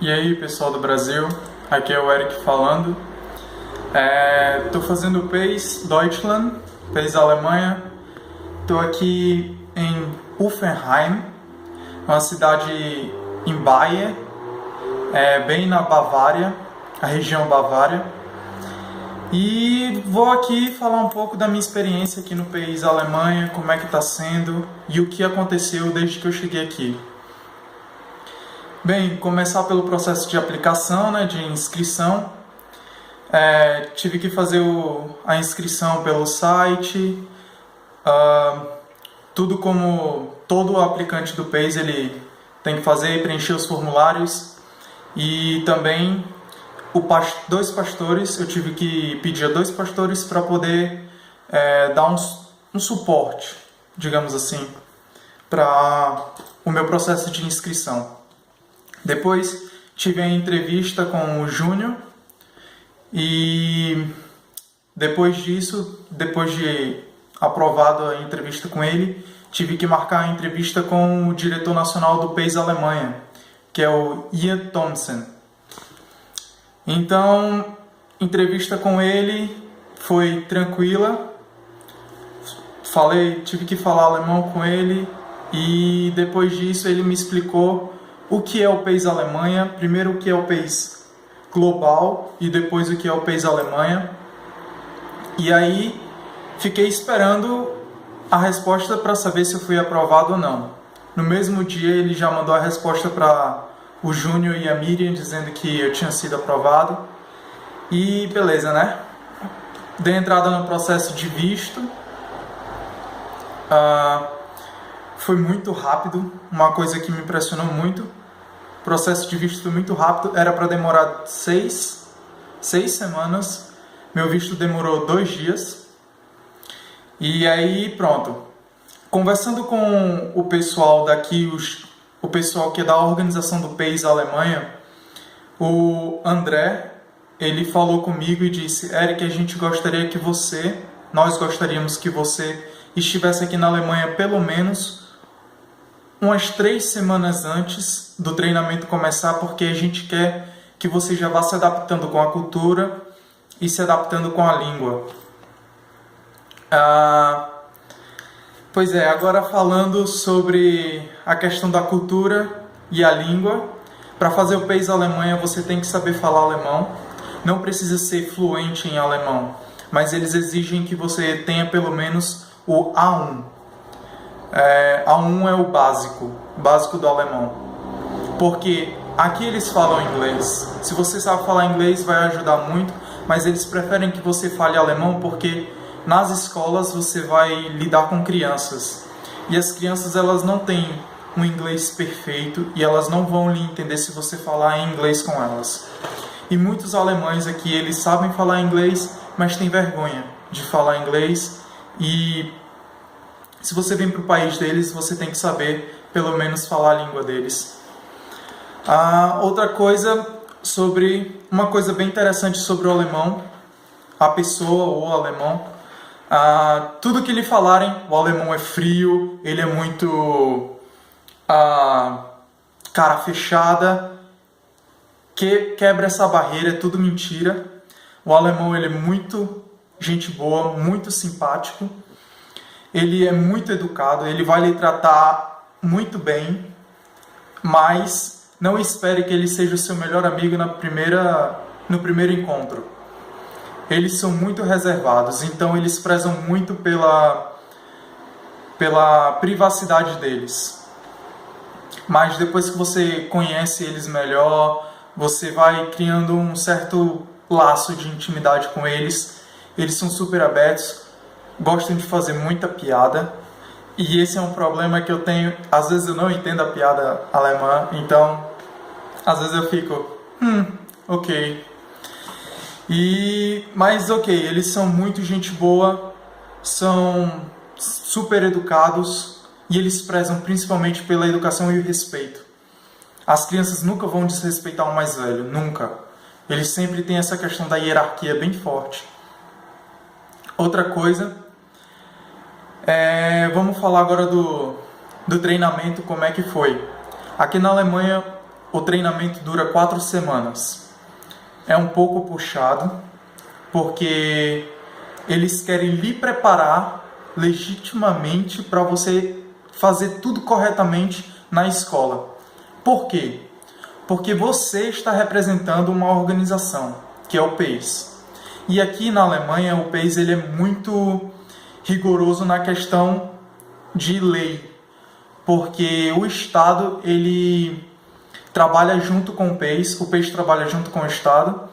E aí, pessoal do Brasil, aqui é o Eric falando. Estou fazendo o PACE Deutschland, PACE Alemanha. Estou aqui em Uffenheim, uma cidade em Bayern, bem na Bavária, a região Bavária. E vou aqui falar um pouco da minha experiência aqui no PACE Alemanha, como é que está sendo e o que aconteceu desde que eu cheguei aqui. Bem, começar pelo processo de aplicação, de inscrição. Tive que fazer a inscrição pelo site. Tudo como todo aplicante do PACE ele tem que fazer e preencher os formulários. E também dois pastores, eu tive que pedir a dois pastores para poder dar um suporte, digamos assim, para o meu processo de inscrição. Depois tive a entrevista com o Júnior e depois disso, depois de aprovado a entrevista com ele, tive que marcar a entrevista com o diretor nacional do PACE Alemanha, que é o Ian Thompson. Então, entrevista com ele foi tranquila. Tive que falar alemão com ele e depois disso ele me explicou o que é o PACE Alemanha, primeiro o que é o PACE global e depois o que é o PACE Alemanha. E aí fiquei esperando a resposta para saber se eu fui aprovado ou não. No mesmo dia ele já mandou a resposta para o Júnior e a Miriam dizendo que eu tinha sido aprovado. E beleza, né? Dei entrada no processo de visto. Foi muito rápido, uma coisa que me impressionou muito. O processo de visto foi muito rápido, era para demorar 6 semanas. Meu visto demorou 2 dias. E aí, pronto. Conversando com o pessoal daqui, o pessoal que é da organização do PACE Alemanha, o André, ele falou comigo e disse: Eric, nós gostaríamos que você estivesse aqui na Alemanha pelo menos umas 3 semanas antes do treinamento começar, porque a gente quer que você já vá se adaptando com a cultura e se adaptando com a língua. Pois é, agora falando sobre a questão da cultura e a língua. Para fazer o PACE Alemanha você tem que saber falar alemão. Não precisa ser fluente em alemão, mas eles exigem que você tenha pelo menos o A1. A1 é o básico do alemão. Porque aqui eles falam inglês. Se você sabe falar inglês vai ajudar muito, mas eles preferem que você fale alemão porque nas escolas você vai lidar com crianças. E as crianças elas não têm um inglês perfeito e elas não vão lhe entender se você falar em inglês com elas. E muitos alemães aqui eles sabem falar inglês, mas têm vergonha de falar inglês. E se você vem para o país deles, você tem que saber pelo menos falar a língua deles. Outra coisa uma coisa bem interessante sobre o alemão, a pessoa ou o alemão, tudo que lhe falarem, o alemão é frio, ele é muito cara fechada, que quebra essa barreira, é tudo mentira. O alemão ele é muito gente boa, muito simpático. Ele é muito educado, ele vai lhe tratar muito bem, mas não espere que ele seja o seu melhor amigo no primeiro encontro. Eles são muito reservados, então eles prezam muito pela privacidade deles. Mas depois que você conhece eles melhor, você vai criando um certo laço de intimidade com eles. Eles são super abertos, gostam de fazer muita piada, e esse é um problema que eu tenho. Às vezes eu não entendo a piada alemã, então às vezes eu fico, ok. Mas ok, eles são muito gente boa, são super educados e eles prezam principalmente pela educação e o respeito. As crianças nunca vão desrespeitar o mais velho, nunca. Eles sempre têm essa questão da hierarquia bem forte. Outra coisa, vamos falar agora do treinamento, como é que foi. Aqui na Alemanha o treinamento dura 4 semanas. É um pouco puxado, porque eles querem lhe preparar legitimamente para você fazer tudo corretamente na escola. Por quê? Porque você está representando uma organização, que é o PACE. E aqui na Alemanha, o PACE ele é muito rigoroso na questão de lei, porque o Estado ele trabalha junto com o PACE trabalha junto com o Estado,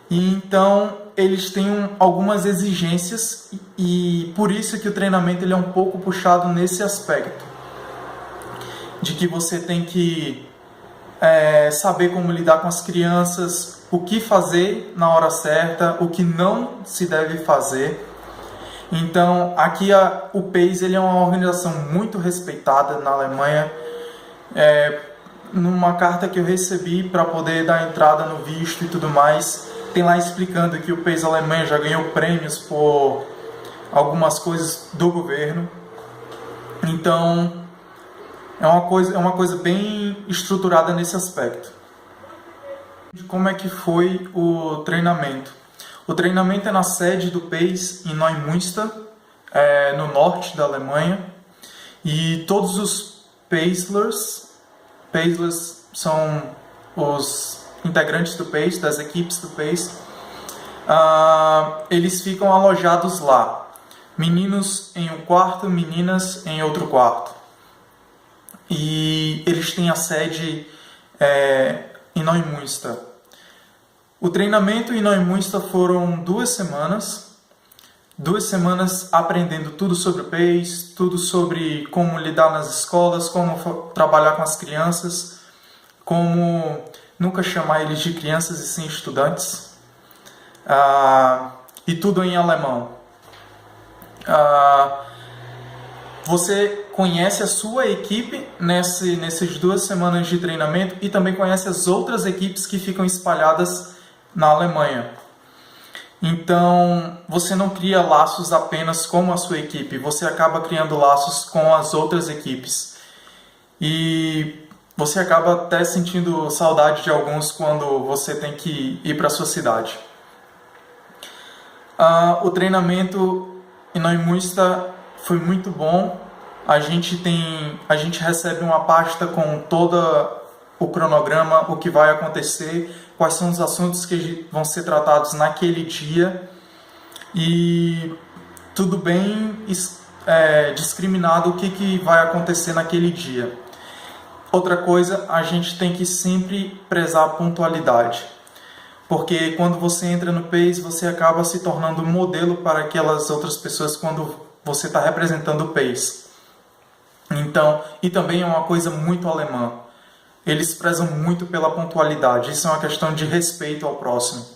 e então eles têm algumas exigências e por isso que o treinamento ele é um pouco puxado nesse aspecto, de que você tem que saber como lidar com as crianças, o que fazer na hora certa, o que não se deve fazer. Então, aqui o PACE ele é uma organização muito respeitada na Alemanha. Numa carta que eu recebi para poder dar entrada no visto e tudo mais, tem lá explicando que o PACE Alemanha já ganhou prêmios por algumas coisas do governo. Então, é uma coisa bem estruturada nesse aspecto. Como é que foi o treinamento? O treinamento é na sede do PACE em Neumünster, no norte da Alemanha, e todos os PACElers são os integrantes do PACE, das equipes do PACE, eles ficam alojados lá. Meninos em um quarto, meninas em outro quarto. E eles têm a sede em Neumünster. O treinamento em Neumünster foram 2 semanas. 2 semanas aprendendo tudo sobre o PACE, tudo sobre como lidar nas escolas, como trabalhar com as crianças, como nunca chamar eles de crianças e sim estudantes, e tudo em alemão. Você conhece a sua equipe nessas 2 semanas de treinamento e também conhece as outras equipes que ficam espalhadas na Alemanha. Então, você não cria laços apenas com a sua equipe, você acaba criando laços com as outras equipes. E você acaba até sentindo saudade de alguns quando você tem que ir para a sua cidade. O treinamento em Neumünster foi muito bom. A gente recebe uma pasta com todo o cronograma, o que vai acontecer, quais são os assuntos que vão ser tratados naquele dia, e tudo bem discriminado o que vai acontecer naquele dia. Outra coisa, a gente tem que sempre prezar a pontualidade, porque quando você entra no PACE, você acaba se tornando um modelo para aquelas outras pessoas quando você está representando o PACE. Então, e também é uma coisa muito alemã. Eles prezam muito pela pontualidade. Isso é uma questão de respeito ao próximo.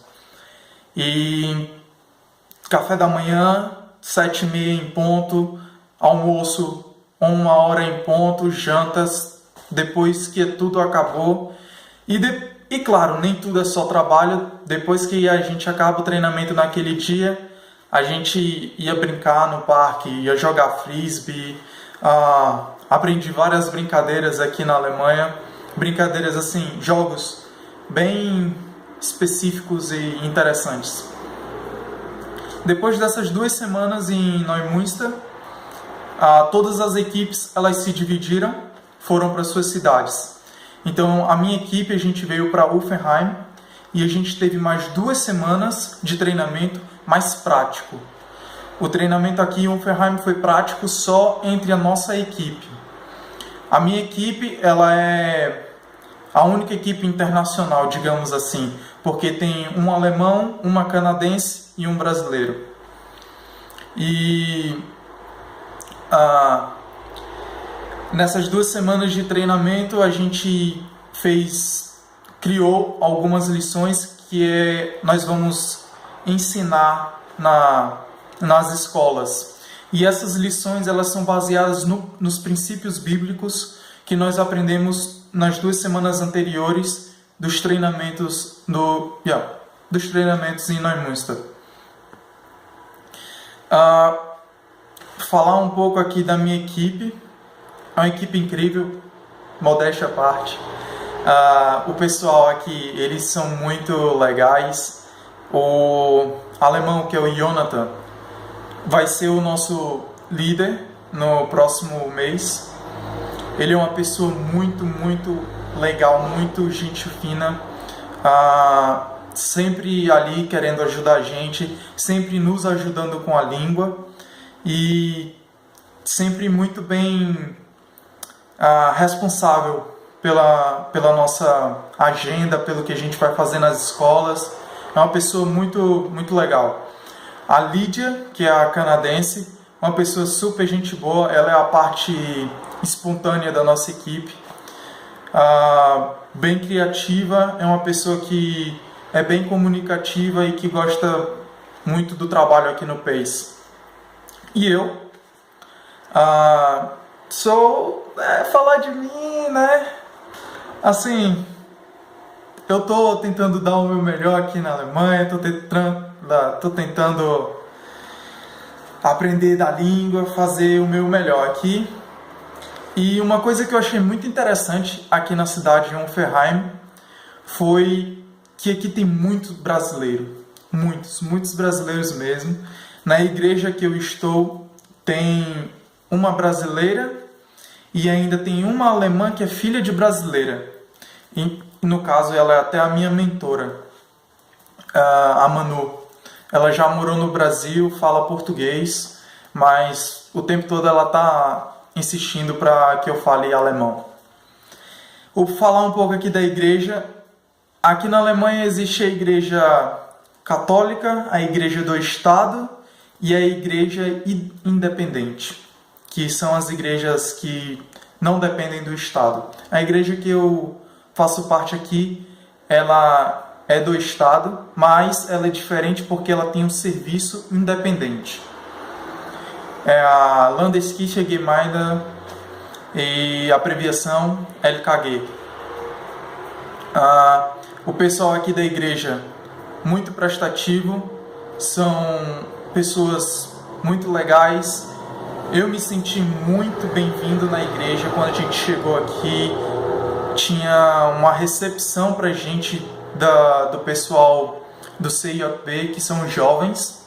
E café da manhã, 7h30 em ponto, almoço, 1h em ponto, jantas, depois que tudo acabou. E claro, nem tudo é só trabalho. Depois que a gente acaba o treinamento naquele dia, a gente ia brincar no parque, ia jogar frisbee. Aprendi várias brincadeiras aqui na Alemanha. Brincadeiras assim, jogos bem específicos e interessantes. Depois dessas 2 semanas em Neumünster, todas as equipes elas se dividiram, foram para suas cidades. Então a minha equipe, a gente veio para Uffenheim e a gente teve mais 2 semanas de treinamento mais prático. O treinamento aqui em Uffenheim foi prático só entre a nossa equipe. A minha equipe, ela é a única equipe internacional, digamos assim, porque tem um alemão, uma canadense e um brasileiro. E nessas 2 semanas de treinamento, a gente criou algumas lições que nós vamos ensinar nas escolas. E essas lições elas são baseadas nos princípios bíblicos que nós aprendemos nas 2 semanas anteriores dos treinamentos em Neumünster. Falar um pouco aqui da minha equipe. É uma equipe incrível, modéstia à parte. O pessoal aqui, eles são muito legais. O alemão, que é o Jonathan, vai ser o nosso líder no próximo mês. Ele é uma pessoa muito, muito legal, muito gente fina, sempre ali querendo ajudar a gente, sempre nos ajudando com a língua e sempre muito bem responsável pela nossa agenda, pelo que a gente vai fazer nas escolas. É uma pessoa muito, muito legal. A Lídia, que é a canadense, uma pessoa super gente boa, ela é a parte espontânea da nossa equipe, bem criativa, é uma pessoa que é bem comunicativa e que gosta muito do trabalho aqui no PACE. E eu falar de mim, né? Assim, eu tô tentando dar o meu melhor aqui na Alemanha, tô tentando aprender da língua, fazer o meu melhor aqui. E uma coisa que eu achei muito interessante aqui na cidade de Hoffenheim foi que aqui tem muito brasileiro, muitos brasileiros mesmo. Na igreja que eu estou tem uma brasileira e ainda tem uma alemã que é filha de brasileira. E, no caso, ela é até a minha mentora, a Manu. Ela já morou no Brasil, fala português, mas o tempo todo ela está insistindo para que eu fale alemão. Vou falar um pouco aqui da igreja. Aqui na Alemanha existe a igreja católica, a igreja do Estado e a igreja independente, que são as igrejas que não dependem do Estado. A igreja que eu faço parte aqui, ela é do Estado, mas ela é diferente porque ela tem um serviço independente. É a Landeskirche Gemeinde e a abreviação LKG. O pessoal aqui da igreja, muito prestativo, são pessoas muito legais. Eu me senti muito bem-vindo na igreja. Quando a gente chegou aqui, tinha uma recepção pra gente do pessoal do CIJB, que são jovens.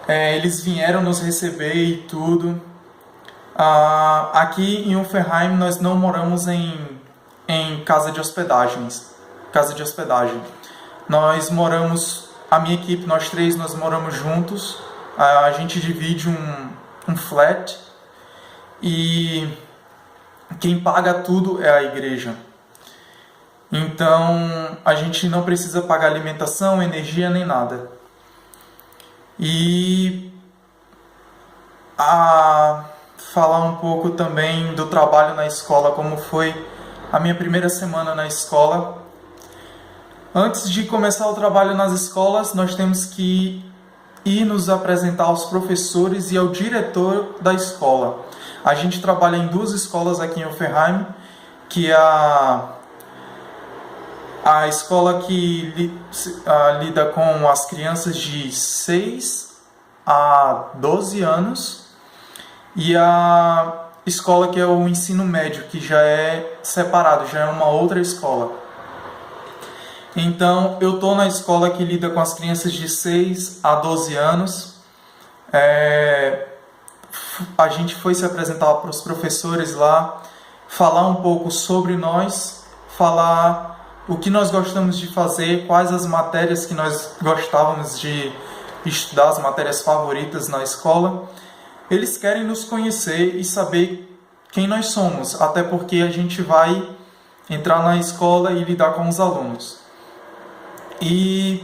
Eles vieram nos receber e tudo. Aqui em Hoffenheim nós não moramos em casa de hospedagem. Nós moramos, a minha equipe, nós três, nós moramos juntos. A gente divide um flat e quem paga tudo é a igreja. Então a gente não precisa pagar alimentação, energia nem nada. E falar um pouco também do trabalho na escola, como foi a minha primeira semana na escola. Antes de começar o trabalho nas escolas, nós temos que ir nos apresentar aos professores e ao diretor da escola. A gente trabalha em 2 escolas aqui em Hoffenheim, que é a escola que lida com as crianças de 6 a 12 anos e a escola que é o ensino médio, que já é separado, já é uma outra escola. Então, eu estou na escola que lida com as crianças de 6 a 12 anos. A gente foi se apresentar para os professores lá, falar um pouco sobre nós, falar o que nós gostamos de fazer, quais as matérias que nós gostávamos de estudar, as matérias favoritas na escola. Eles querem nos conhecer e saber quem nós somos, até porque a gente vai entrar na escola e lidar com os alunos. E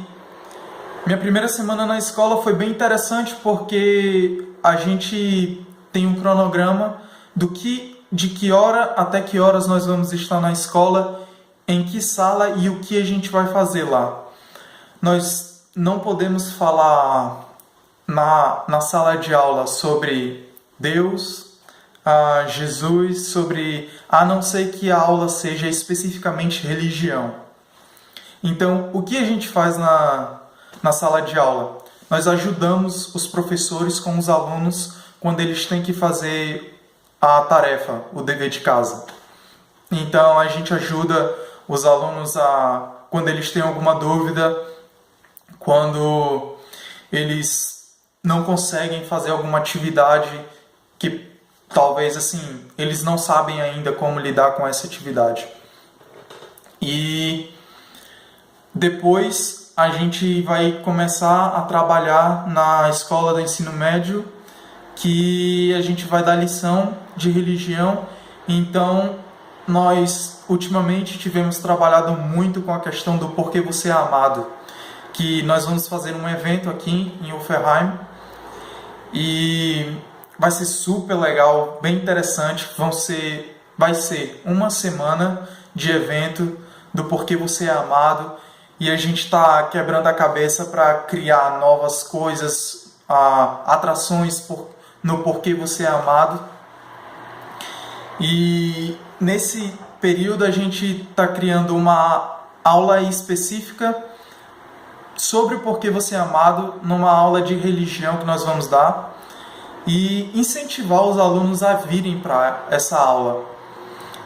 minha primeira semana na escola foi bem interessante porque a gente tem um cronograma de que hora até que horas nós vamos estar na escola, em que sala e o que a gente vai fazer lá. Nós não podemos falar na sala de aula sobre Deus, Jesus, a não ser que a aula seja especificamente religião. Então, o que a gente faz na sala de aula? Nós ajudamos os professores com os alunos quando eles têm que fazer a tarefa, o dever de casa. Então a gente ajuda os alunos quando eles têm alguma dúvida, quando eles não conseguem fazer alguma atividade que talvez assim eles não sabem ainda como lidar com essa atividade. E depois a gente vai começar a trabalhar na escola do ensino médio, que a gente vai dar lição de religião. Então nós ultimamente tivemos trabalhado muito com a questão do porquê você é amado, que nós vamos fazer um evento aqui em Uferheim e vai ser super legal, bem interessante. Vai ser uma semana de evento do porquê você é amado, e a gente está quebrando a cabeça para criar novas coisas, atrações no porquê você é amado. E nesse período a gente está criando uma aula específica sobre o porquê você é amado, numa aula de religião que nós vamos dar, e incentivar os alunos a virem para essa aula.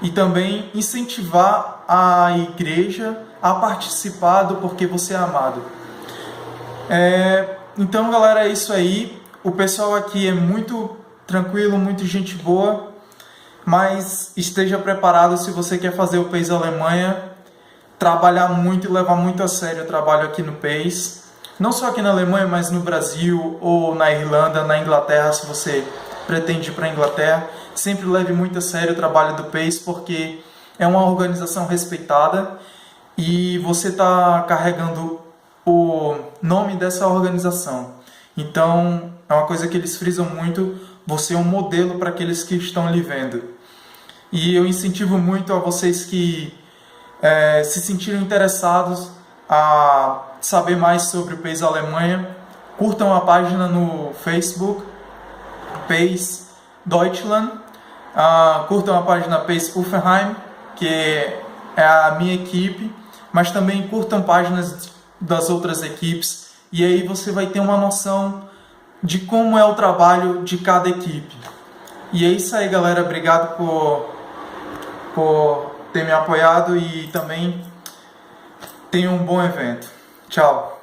E também incentivar a igreja a participar do porquê você é amado. Então, galera, é isso aí. O pessoal aqui é muito tranquilo, muito gente boa, mas esteja preparado se você quer fazer o PACE Alemanha, trabalhar muito e levar muito a sério o trabalho aqui no PACE. Não só aqui na Alemanha, mas no Brasil ou na Irlanda, na Inglaterra, se você pretende ir para a Inglaterra. Sempre leve muito a sério o trabalho do PACE, porque é uma organização respeitada e você está carregando o nome dessa organização. Então, é uma coisa que eles frisam muito, você é um modelo para aqueles que estão lhe vendo. E eu incentivo muito a vocês que se sentiram interessados a saber mais sobre o PACE Alemanha, curtam a página no Facebook, PACE Deutschland, curtam a página PACE Uferheim, que é a minha equipe, mas também curtam páginas das outras equipes, e aí você vai ter uma noção de como é o trabalho de cada equipe. E é isso aí, galera. Obrigado por ter me apoiado e também tenham um bom evento. Tchau!